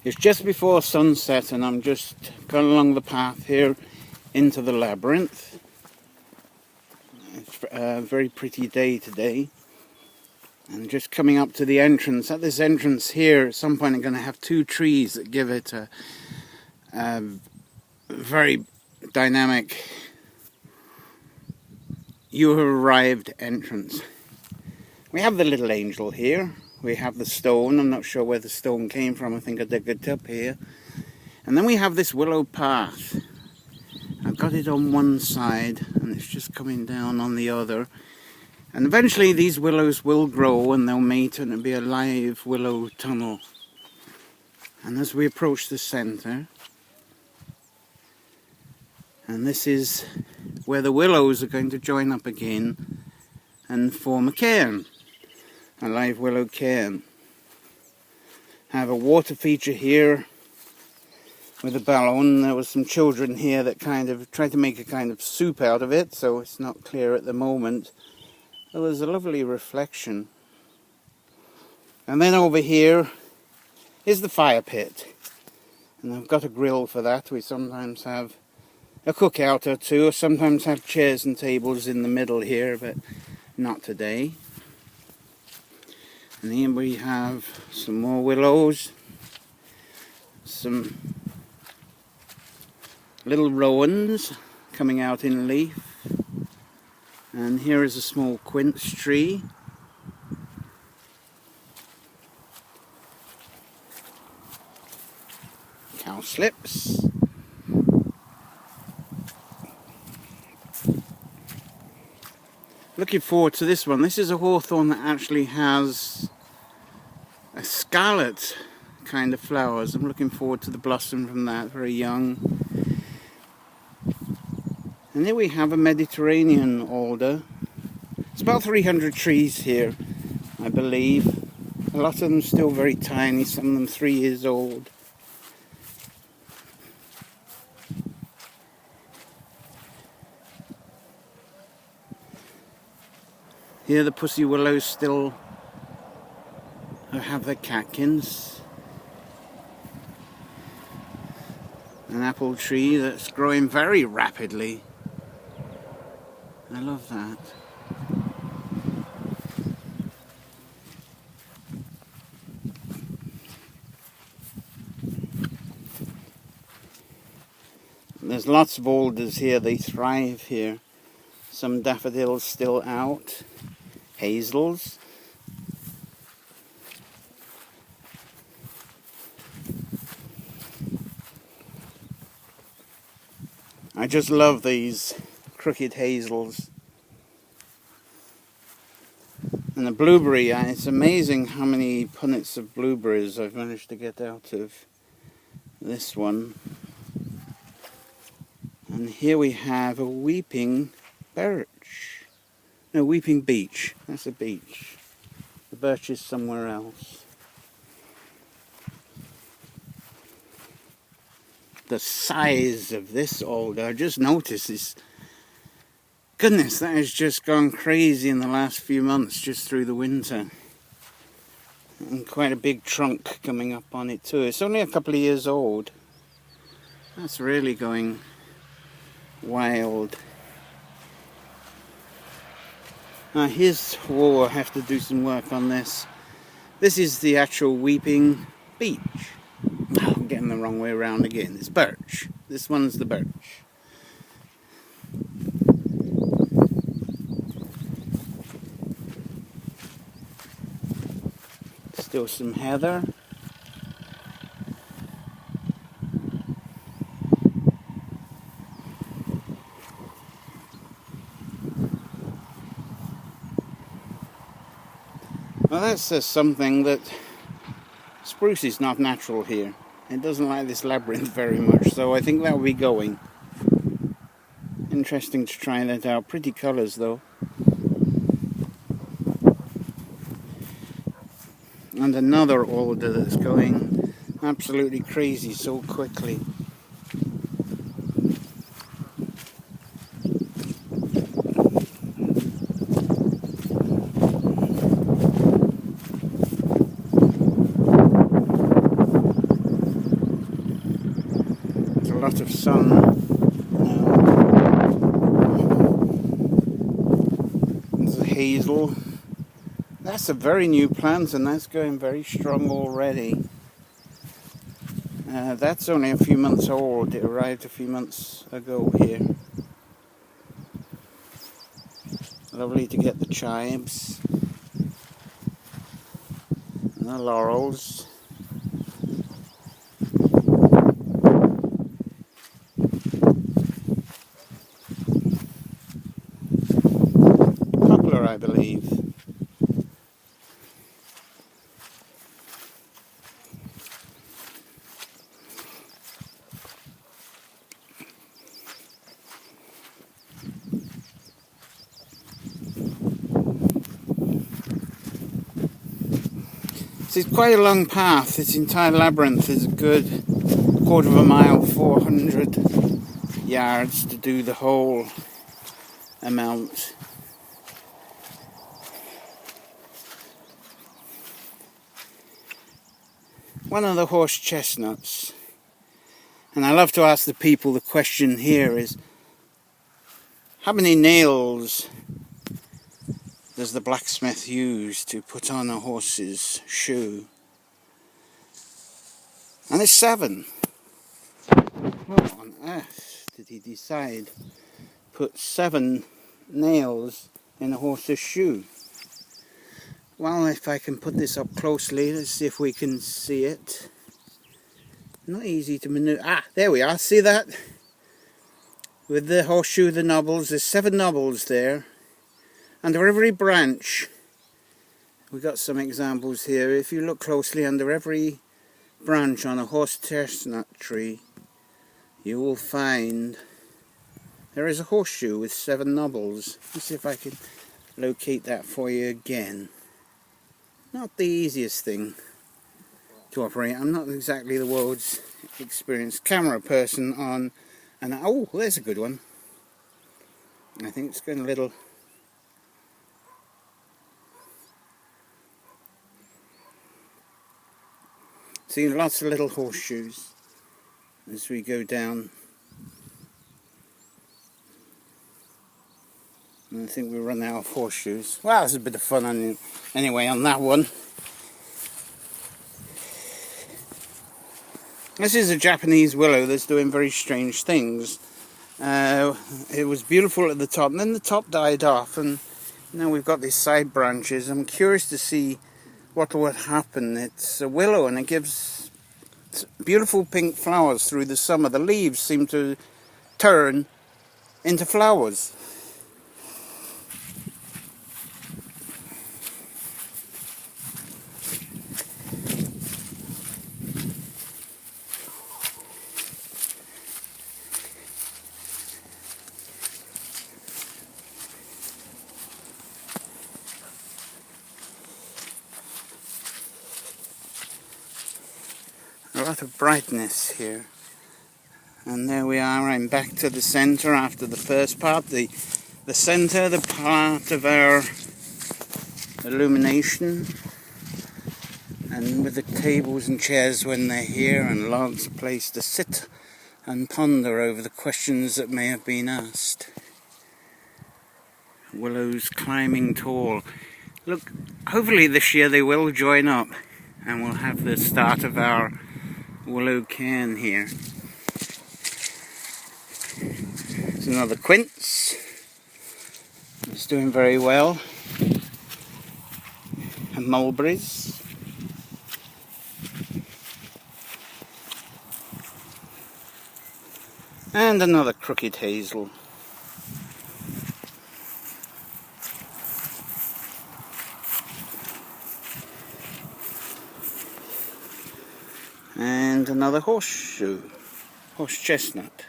It's just before sunset and I'm just going along the path here into the labyrinth. It's a very pretty day today. And just coming up to the entrance. At this entrance here, at some point I'm going to have two trees that give it a very dynamic "you have arrived" entrance. We have the little angel here. We have the stone. I'm not sure where the stone came from. I think I dug it up here. And then we have this willow path. I've got it on one side and it's just coming down on the other. And eventually these willows will grow and they'll mate and it'll be a live willow tunnel. And as we approach the centre, and this is where the willows are going to join up again and form a cairn, a live willow cairn. I have a water feature here with a balloon. There was some children here that kind of tried to make a kind of soup out of it, so it's not clear at the moment. There was a lovely reflection. And then over here is the fire pit. And I've got a grill for that. We sometimes have a cookout or two, or sometimes have chairs and tables in the middle here, but not today. And here we have some more willows, some little rowans coming out in leaf, and here is a small quince tree. Cowslips. Looking forward to this one. This is a hawthorn that actually has a scarlet kind of flowers. I'm looking forward to the blossom from that, very young. And here we have a Mediterranean alder. It's about 300 trees here, I believe. A lot of them still very tiny, some of them 3 years old. Here the pussy willows still have their catkins. An apple tree that's growing very rapidly. I love that. There's lots of alders here, they thrive here. Some daffodils still out. Hazels. I just love these crooked hazels. And the blueberry, it's amazing how many punnets of blueberries I've managed to get out of this one. And here we have a weeping birch. No, weeping beech. That's a beech. The birch is somewhere else. The size of this alder, I just noticed is, goodness, that has just gone crazy in the last few months, just through the winter. And quite a big trunk coming up on it too. It's only a couple of years old. That's really going wild. Here's, whoa, I have to do some work on this. This is the actual weeping beech. Oh, I'm getting the wrong way around again. It's birch. This one's the birch. Still some heather. Well, that says something that spruce is not natural here. It doesn't like this labyrinth very much, so I think that will be going. Interesting to try that out. Pretty colours though. And another alder that's going absolutely crazy so quickly. lot of sun now. There's a hazel. That's a very new plant, and that's going very strong already. That's only a few months old. It arrived a few months ago here. Lovely to get the chives and the laurels. Poplar, I believe. It's quite a long path. This entire labyrinth is a good quarter of a mile, 400 yards to do the whole amount. One of the horse chestnuts, and I love to ask the people the question here is, how many nails does the blacksmith use to put on a horse's shoe? And it's 7. What on earth did he decide? Put 7 nails in a horse's shoe. Well, if I can put this up closely, let's see if we can see it. Not easy to maneuver. Ah, there we are, see that? With the horseshoe, the knobbles, there's 7 knobbles there. Under every branch, we've got some examples here. If you look closely, under every branch on a horse chestnut tree, you will find there is a horseshoe with 7 knobbles. Let's see if I can locate that for you again. Not the easiest thing to operate. I'm not exactly the world's experienced camera person on, and oh, there's a good one. I think it's going a little. See lots of little horseshoes as we go down. And I think we run out of horseshoes. Well, there's a bit of fun on anyway on that one. This is a Japanese willow that's doing very strange things. It was beautiful at the top, and then the top died off, and now we've got these side branches. I'm curious to see what would happen. It's a willow, and it gives beautiful pink flowers through the summer. The leaves seem to turn into flowers. A lot of brightness here, and there we are. I'm back to the center after the first part. The center, the part of our illumination, and with the tables and chairs when they're here, and logs, a place to sit and ponder over the questions that may have been asked. Willows climbing tall. Look, hopefully this year they will join up, and we'll have the start of our willow cairn here. There's another quince. It's doing very well. And mulberries. And another crooked hazel. And another horseshoe, horse chestnut.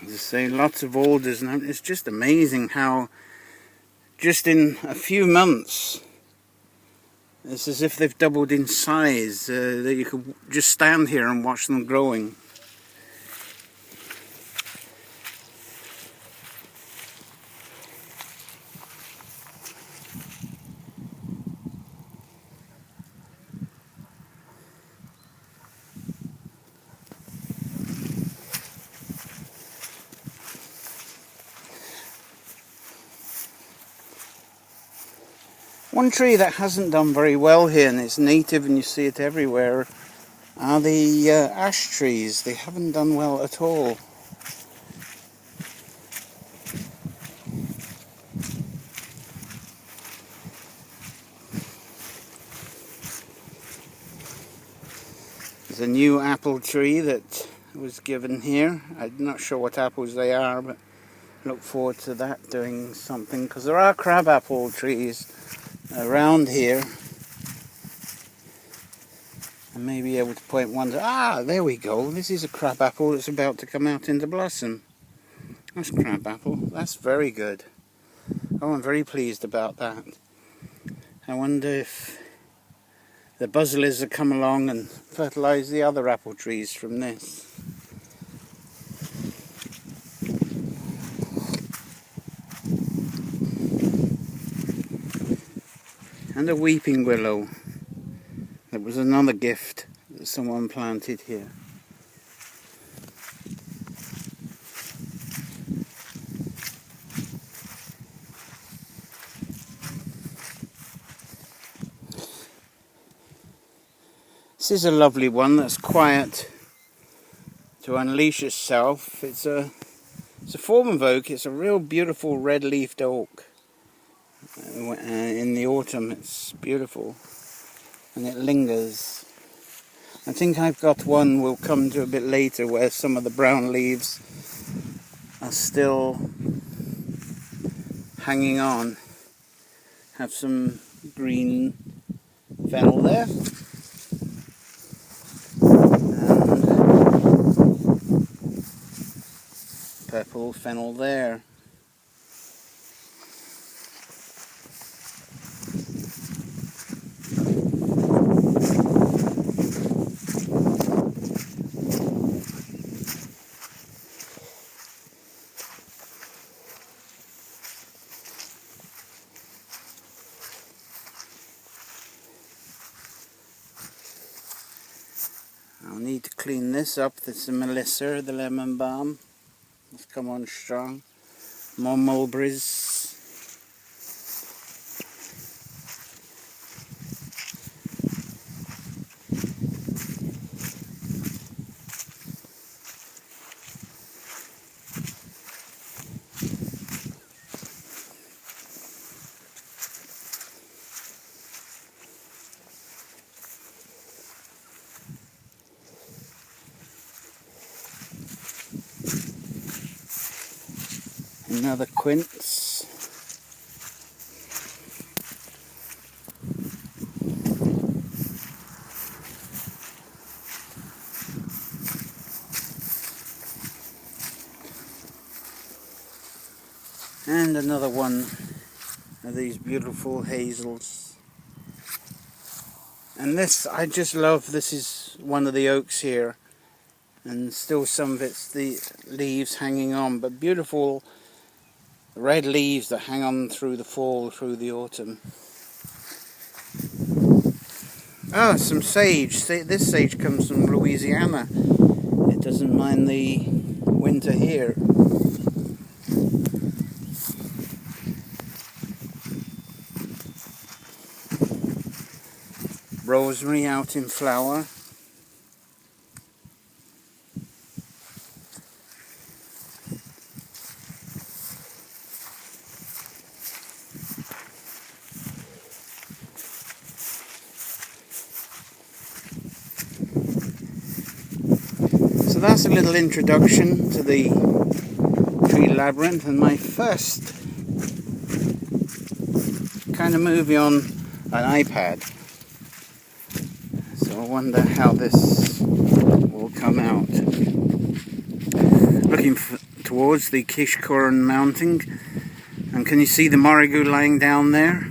As I say, lots of alders, and it's just amazing how just in a few months It's as if they've doubled in size, that you could just stand here and watch them growing. One tree that hasn't done very well here, and it's native and you see it everywhere, are the ash trees. They haven't done well at all. There's a new apple tree that was given here. I'm not sure what apples they are, but I look forward to that doing something, because there are crabapple trees around here. I may be able to point one to, there we go. This is a crabapple that's about to come out into blossom. That's crabapple. That's very good. Oh, I'm very pleased about that. I wonder if the buzzards will come along and fertilise the other apple trees from this. And a weeping willow. That was another gift that someone planted here. This is a lovely one that's quiet to unleash itself. It's a form of oak. It's a real beautiful red-leafed oak. In the autumn it's beautiful and it lingers. I think I've got one we'll come to a bit later where some of the brown leaves are still hanging on. Have some green fennel there and purple fennel there. I'll need to clean this up. This is Melissa, the lemon balm. It's come on strong. More mulberries. Another quince. And another one of these beautiful hazels. And this, I just love, this is one of the oaks here. And still some of it's the leaves hanging on, but beautiful red leaves that hang on through the fall, through the autumn. Some sage. This sage comes from Louisiana. It doesn't mind the winter here. Rosemary out in flower. So that's a little introduction to the tree labyrinth and my first kind of movie on an iPad. So I wonder how this will come out. Looking towards the Kishkoran mountain, and can you see the marigold lying down there?